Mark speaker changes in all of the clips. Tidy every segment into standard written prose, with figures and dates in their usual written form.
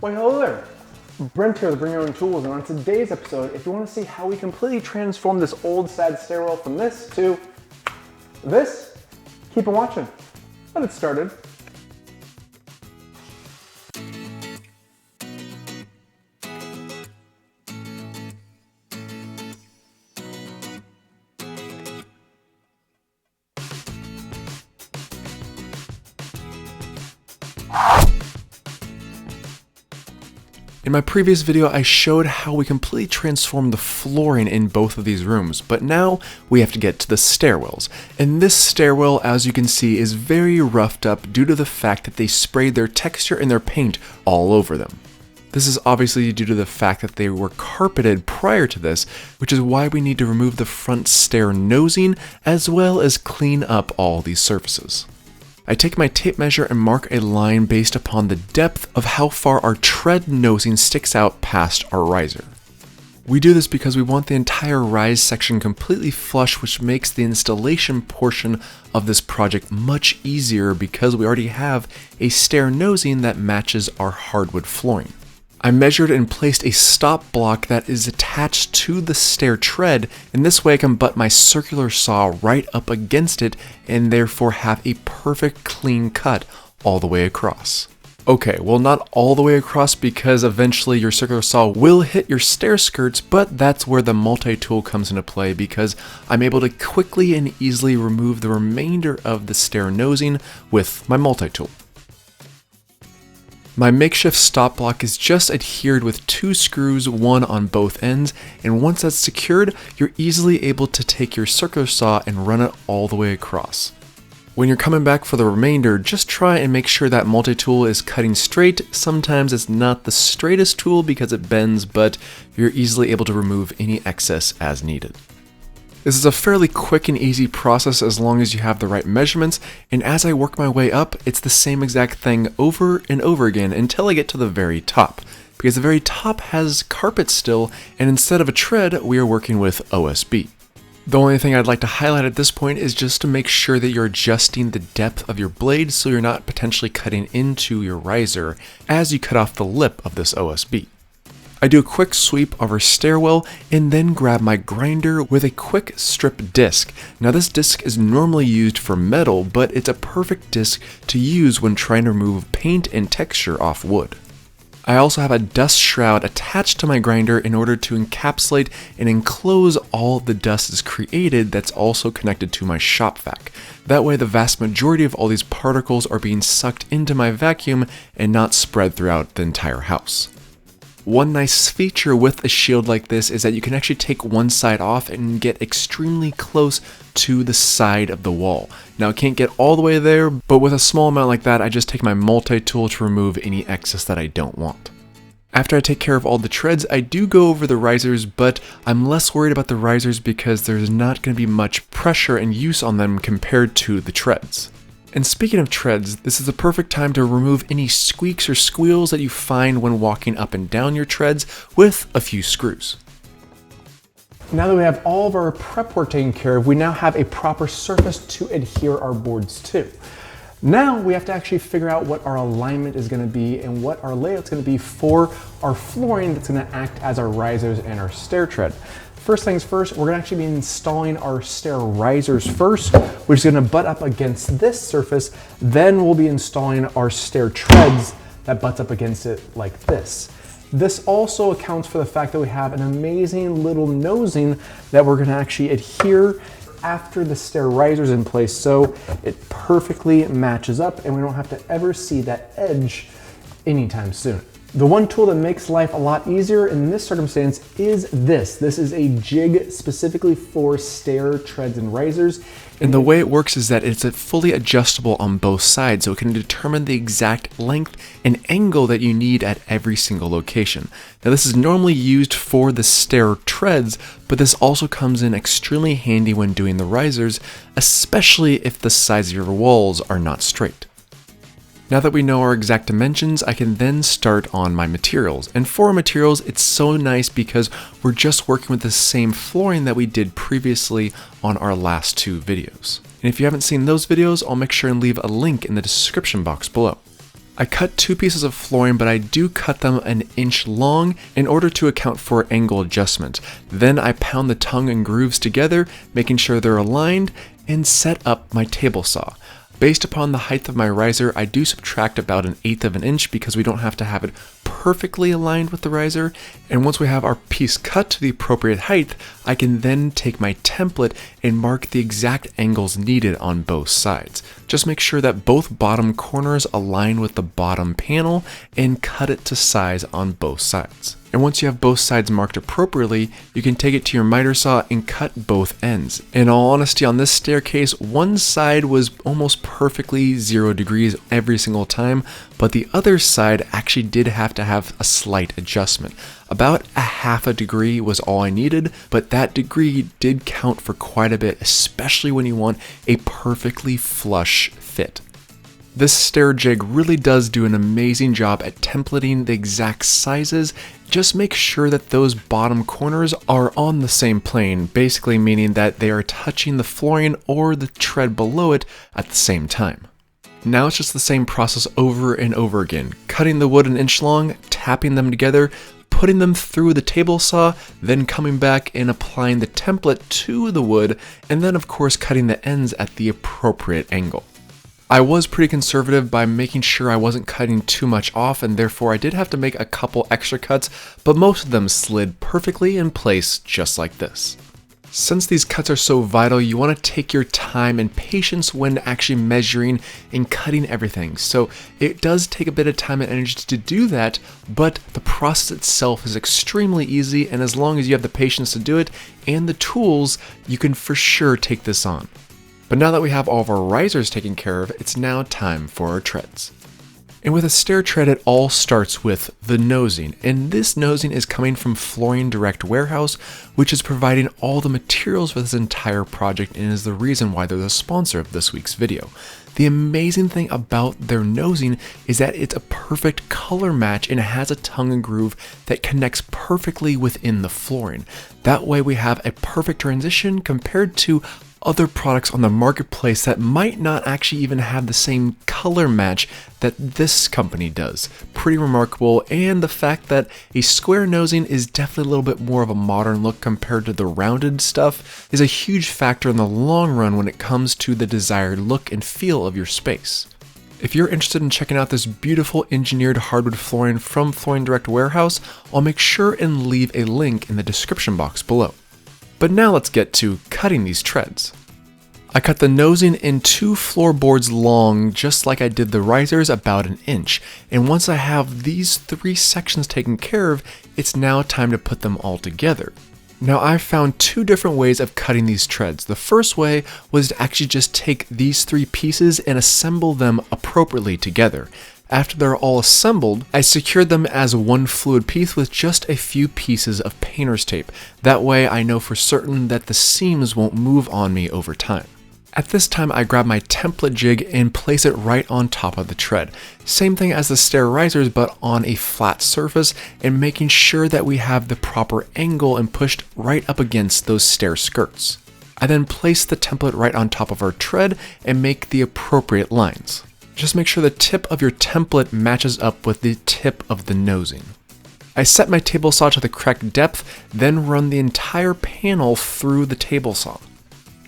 Speaker 1: Well, hello there. Brent here with Bring Your Own Tools, and on today's episode, if you want to see how we completely transform this old sad stairwell from this to this, keep on watching. Let's get started.
Speaker 2: In my previous video, I showed how we completely transformed the flooring in both of these rooms, but now we have to get to the stairwells. And this stairwell, as you can see, is very roughed up due to the fact that they sprayed their texture and their paint all over them. This is obviously due to the fact that they were carpeted prior to this, which is why we need to remove the front stair nosing as well as clean up all these surfaces. I take my tape measure and mark a line based upon the depth of how far our tread nosing sticks out past our riser. We do this because we want the entire rise section completely flush, which makes the installation portion of this project much easier because we already have a stair nosing that matches our hardwood flooring. I measured and placed a stop block that is attached to the stair tread, and this way I can butt my circular saw right up against it and therefore have a perfect clean cut all the way across. Okay, well, not all the way across because eventually your circular saw will hit your stair skirts, but that's where the multi-tool comes into play because I'm able to quickly and easily remove the remainder of the stair nosing with my multi-tool. My makeshift stop block is just adhered with 2 screws, one on both ends, and once that's secured, you're easily able to take your circular saw and run it all the way across. When you're coming back for the remainder, just try and make sure that multi-tool is cutting straight. Sometimes it's not the straightest tool because it bends, but you're easily able to remove any excess as needed. This is a fairly quick and easy process as long as you have the right measurements, and as I work my way up, it's the same exact thing over and over again until I get to the very top, because the very top has carpet still, and instead of a tread, we are working with OSB. The only thing I'd like to highlight at this point is just to make sure that you're adjusting the depth of your blade so you're not potentially cutting into your riser as you cut off the lip of this OSB. I do a quick sweep of our stairwell and then grab my grinder with a quick strip disc. Now this disc is normally used for metal, but it's a perfect disc to use when trying to remove paint and texture off wood. I also have a dust shroud attached to my grinder in order to encapsulate and enclose all the dust is created that's also connected to my shop vac. That way the vast majority of all these particles are being sucked into my vacuum and not spread throughout the entire house. One nice feature with a shield like this is that you can actually take one side off and get extremely close to the side of the wall. Now, I can't get all the way there, but with a small amount like that, I just take my multi-tool to remove any excess that I don't want. After I take care of all the treads, I do go over the risers, but I'm less worried about the risers because there's not going to be much pressure and use on them compared to the treads. And speaking of treads, this is the perfect time to remove any squeaks or squeals that you find when walking up and down your treads with a few screws.
Speaker 1: Now that we have all of our prep work taken care of, we now have a proper surface to adhere our boards to. Now we have to actually figure out what our alignment is going to be and what our layout's going to be for our flooring that's going to act as our risers and our stair tread. First things first, we're going to actually be installing our stair risers first, which is going to butt up against this surface. Then we'll be installing our stair treads that butts up against it like this. This also accounts for the fact that we have an amazing little nosing that we're going to actually adhere after the stair risers in place, so it perfectly matches up and we don't have to ever see that edge anytime soon. The one tool that makes life a lot easier in this circumstance is this. This is a jig specifically for stair treads and risers.
Speaker 2: And the way it works is that it's fully adjustable on both sides, so it can determine the exact length and angle that you need at every single location. Now this is normally used for the stair treads, but this also comes in extremely handy when doing the risers, especially if the sides of your walls are not straight. Now that we know our exact dimensions, I can then start on my materials. And for our materials, it's so nice because we're just working with the same flooring that we did previously on our last 2 videos. And if you haven't seen those videos, I'll make sure and leave a link in the description box below. I cut 2 pieces of flooring, but I do cut them an inch long in order to account for angle adjustment. Then I pound the tongue and grooves together, making sure they're aligned, and set up my table saw. Based upon the height of my riser, I do subtract about 1/8 of an inch because we don't have to have it perfectly aligned with the riser. And once we have our piece cut to the appropriate height, I can then take my template and mark the exact angles needed on both sides. Just make sure that both bottom corners align with the bottom panel and cut it to size on both sides. And once you have both sides marked appropriately, you can take it to your miter saw and cut both ends. In all honesty, on this staircase, one side was almost perfectly 0 degrees every single time, but the other side actually did have to have a slight adjustment. About 1/2 degree was all I needed, but that degree did count for quite a bit, especially when you want a perfectly flush fit. This stair jig really does do an amazing job at templating the exact sizes. Just make sure that those bottom corners are on the same plane, basically meaning that they are touching the flooring or the tread below it at the same time. Now it's just the same process over and over again, cutting the wood 1 inch long, tapping them together, putting them through the table saw, then coming back and applying the template to the wood, and then of course cutting the ends at the appropriate angle. I was pretty conservative by making sure I wasn't cutting too much off, and therefore I did have to make a couple extra cuts, but most of them slid perfectly in place just like this. Since these cuts are so vital, you want to take your time and patience when actually measuring and cutting everything. So it does take a bit of time and energy to do that, but the process itself is extremely easy, and as long as you have the patience to do it and the tools, you can for sure take this on. But now that we have all of our risers taken care of, it's now time for our treads. And with a stair tread, it all starts with the nosing. And this nosing is coming from Flooring Direct Warehouse, which is providing all the materials for this entire project and is the reason why they're the sponsor of this week's video. The amazing thing about their nosing is that it's a perfect color match and it has a tongue and groove that connects perfectly within the flooring. That way we have a perfect transition compared to other products on the marketplace that might not actually even have the same color match that this company does. Pretty remarkable, and the fact that a square nosing is definitely a little bit more of a modern look compared to the rounded stuff is a huge factor in the long run when it comes to the desired look and feel of your space. If you're interested in checking out this beautiful engineered hardwood flooring from Flooring Direct Warehouse, I'll make sure and leave a link in the description box below. But now let's get to cutting these treads. I cut the nosing in 2 floorboards long, just like I did the risers, about 1 inch. And once I have these 3 sections taken care of, it's now time to put them all together. Now I found 2 different ways of cutting these treads. The first way was to actually just take these 3 pieces and assemble them appropriately together. After they're all assembled, I secured them as one fluid piece with just a few pieces of painter's tape. That way I know for certain that the seams won't move on me over time. At this time, I grab my template jig and place it right on top of the tread. Same thing as the stair risers, but on a flat surface, and making sure that we have the proper angle and pushed right up against those stair skirts. I then place the template right on top of our tread and make the appropriate lines. Just make sure the tip of your template matches up with the tip of the nosing. I set my table saw to the correct depth, then run the entire panel through the table saw.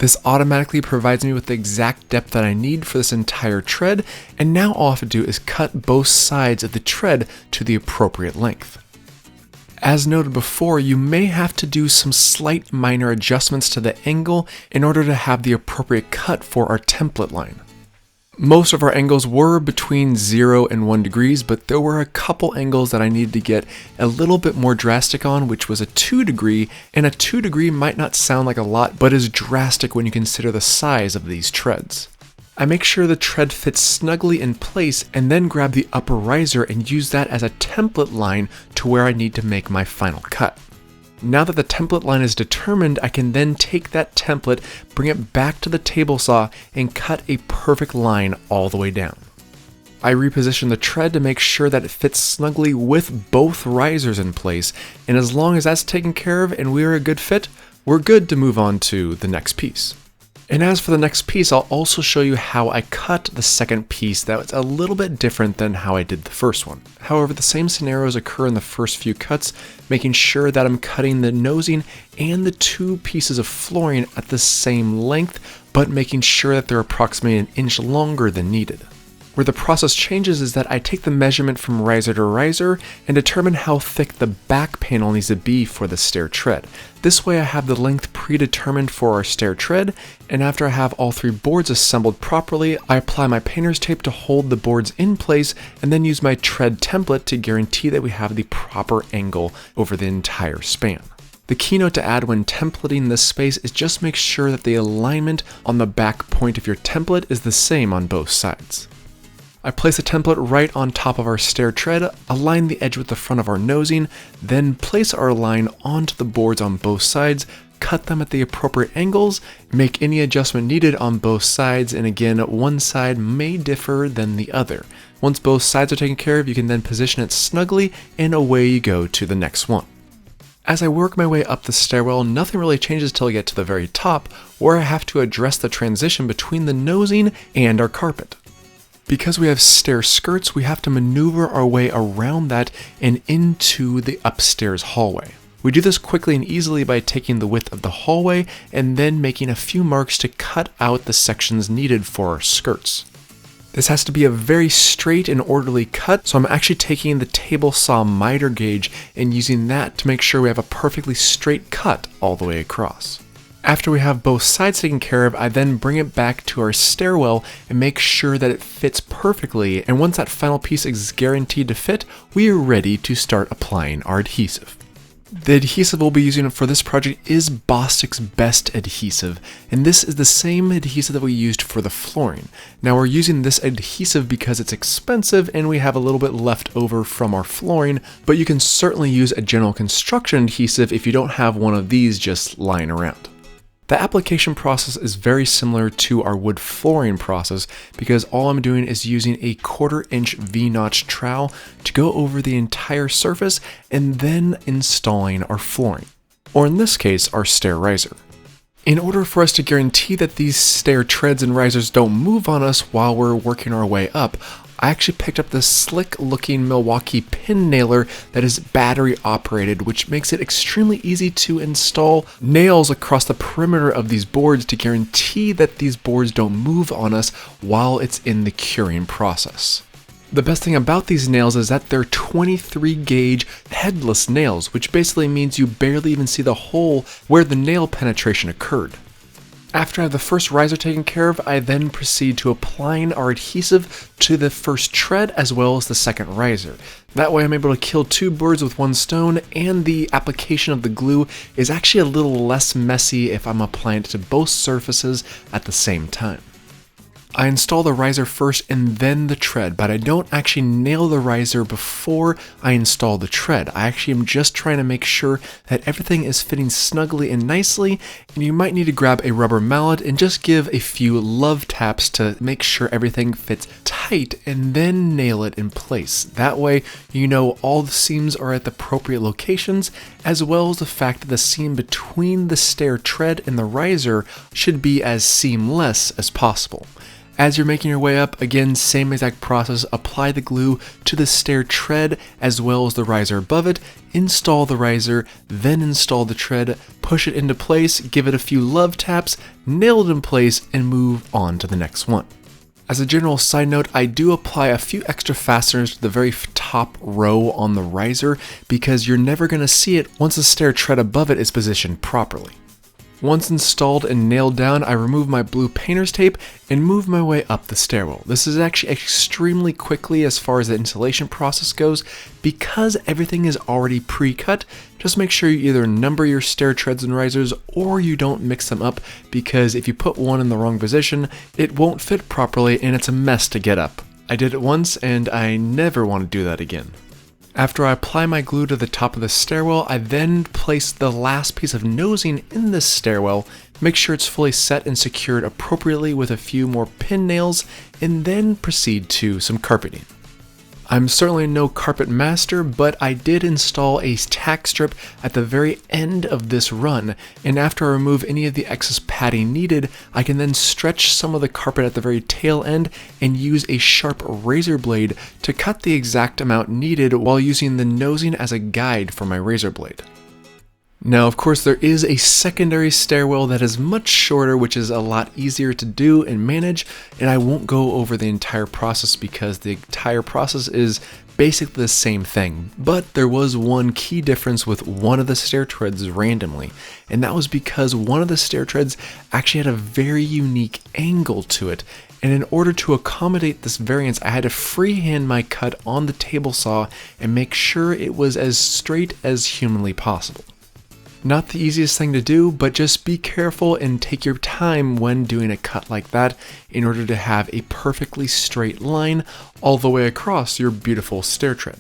Speaker 2: This automatically provides me with the exact depth that I need for this entire tread, and now all I have to do is cut both sides of the tread to the appropriate length. As noted before, you may have to do some slight minor adjustments to the angle in order to have the appropriate cut for our template line. Most of our angles were between 0 and 1 degrees, but there were a couple angles that I needed to get a little bit more drastic on, which was a 2 degree, and a 2 degree might not sound like a lot, but is drastic when you consider the size of these treads. I make sure the tread fits snugly in place and then grab the upper riser and use that as a template line to where I need to make my final cut. Now that the template line is determined, I can then take that template, bring it back to the table saw, and cut a perfect line all the way down. I reposition the tread to make sure that it fits snugly with both risers in place, and as long as that's taken care of and we're a good fit, we're good to move on to the next piece. And as for the next piece, I'll also show you how I cut the second piece that was a little bit different than how I did the first one. However, the same scenarios occur in the first few cuts, making sure that I'm cutting the nosing and the two pieces of flooring at the same length, but making sure that they're approximately an inch longer than needed. Where the process changes is that I take the measurement from riser to riser and determine how thick the back panel needs to be for the stair tread. This way I have the length predetermined for our stair tread, and after I have all three boards assembled properly, I apply my painter's tape to hold the boards in place and then use my tread template to guarantee that we have the proper angle over the entire span. The keynote to add when templating this space is just make sure that the alignment on the back point of your template is the same on both sides. I place the template right on top of our stair tread, align the edge with the front of our nosing, then place our line onto the boards on both sides, cut them at the appropriate angles, make any adjustment needed on both sides, and again, one side may differ than the other. Once both sides are taken care of, you can then position it snugly, and away you go to the next one. As I work my way up the stairwell, nothing really changes till I get to the very top, where I have to address the transition between the nosing and our carpet. Because we have stair skirts, we have to maneuver our way around that and into the upstairs hallway. We do this quickly and easily by taking the width of the hallway and then making a few marks to cut out the sections needed for our skirts. This has to be a very straight and orderly cut, so I'm actually taking the table saw miter gauge and using that to make sure we have a perfectly straight cut all the way across. After we have both sides taken care of, I then bring it back to our stairwell and make sure that it fits perfectly, and once that final piece is guaranteed to fit, we are ready to start applying our adhesive. The adhesive we'll be using for this project is Bostic's Best Adhesive, and this is the same adhesive that we used for the flooring. Now we're using this adhesive because it's expensive and we have a little bit left over from our flooring, but you can certainly use a general construction adhesive if you don't have one of these just lying around. The application process is very similar to our wood flooring process because all I'm doing is using a 1/4 inch V-notch trowel to go over the entire surface and then installing our flooring, or in this case, our stair riser. In order for us to guarantee that these stair treads and risers don't move on us while we're working our way up, I actually picked up this slick looking Milwaukee pin nailer that is battery operated, which makes it extremely easy to install nails across the perimeter of these boards to guarantee that these boards don't move on us while it's in the curing process. The best thing about these nails is that they're 23 gauge headless nails, which basically means you barely even see the hole where the nail penetration occurred. After I have the first riser taken care of, I then proceed to applying our adhesive to the first tread as well as the second riser. That way I'm able to kill two birds with one stone, and the application of the glue is actually a little less messy if I'm applying it to both surfaces at the same time. I install the riser first and then the tread, but I don't actually nail the riser before I install the tread. I actually am just trying to make sure that everything is fitting snugly and nicely, and you might need to grab a rubber mallet and just give a few love taps to make sure everything fits tight and then nail it in place. That way you know all the seams are at the appropriate locations, as well as the fact that the seam between the stair tread and the riser should be as seamless as possible. As you're making your way up, again, same exact process, apply the glue to the stair tread as well as the riser above it, install the riser, then install the tread, push it into place, give it a few love taps, nail it in place, and move on to the next one. As a general side note, I do apply a few extra fasteners to the very top row on the riser because you're never going to see it once the stair tread above it is positioned properly. Once installed and nailed down, I remove my blue painter's tape and move my way up the stairwell. This is actually extremely quickly as far as the installation process goes. Because everything is already pre-cut, just make sure you either number your stair treads and risers or you don't mix them up, because if you put one in the wrong position, it won't fit properly and it's a mess to get up. I did it once and I never want to do that again. After I apply my glue to the top of the stairwell, I then place the last piece of nosing in this stairwell, make sure it's fully set and secured appropriately with a few more pin nails, and then proceed to some carpeting. I'm certainly no carpet master, but I did install a tack strip at the very end of this run, and after I remove any of the excess padding needed, I can then stretch some of the carpet at the very tail end and use a sharp razor blade to cut the exact amount needed while using the nosing as a guide for my razor blade. Now, of course, there is a secondary stairwell that is much shorter, which is a lot easier to do and manage, and I won't go over the entire process because the entire process is basically the same thing. But there was one key difference with one of the stair treads randomly, and that was because one of the stair treads actually had a very unique angle to it. And in order to accommodate this variance, I had to freehand my cut on the table saw and make sure it was as straight as humanly possible. Not the easiest thing to do, but just be careful and take your time when doing a cut like that in order to have a perfectly straight line all the way across your beautiful stair tread.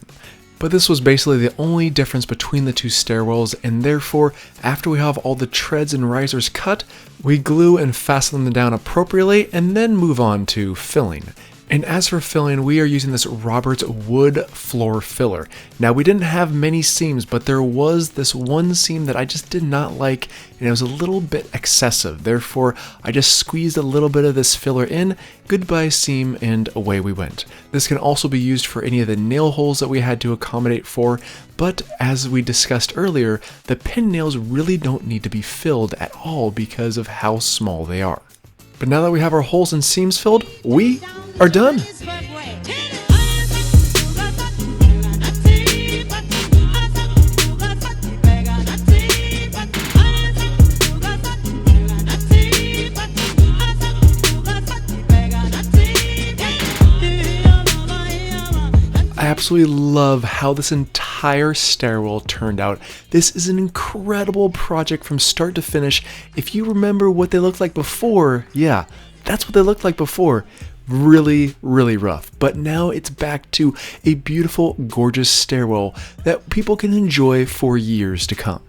Speaker 2: But this was basically the only difference between the two stairwells, and therefore, after we have all the treads and risers cut, we glue and fasten them down appropriately and then move on to filling. And as for filling, we are using this Roberts wood floor filler. Now, we didn't have many seams, but there was this one seam that I just did not like, and it was a little bit excessive. Therefore, I just squeezed a little bit of this filler in, goodbye seam, and away we went. This can also be used for any of the nail holes that we had to accommodate for, but as we discussed earlier, the pin nails really don't need to be filled at all because of how small they are. But now that we have our holes and seams filled, we are done. I absolutely love how this entire stairwell turned out. This is an incredible project from start to finish. If you remember what they looked like before, yeah, that's what they looked like before. Really, really rough. But now it's back to a beautiful, gorgeous stairwell that people can enjoy for years to come.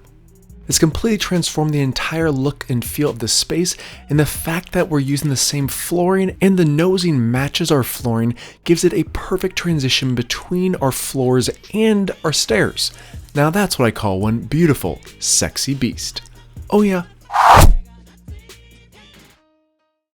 Speaker 2: It's completely transformed the entire look and feel of the space, and the fact that we're using the same flooring and the nosing matches our flooring gives it a perfect transition between our floors and our stairs. Now that's what I call one beautiful, sexy beast. Oh yeah,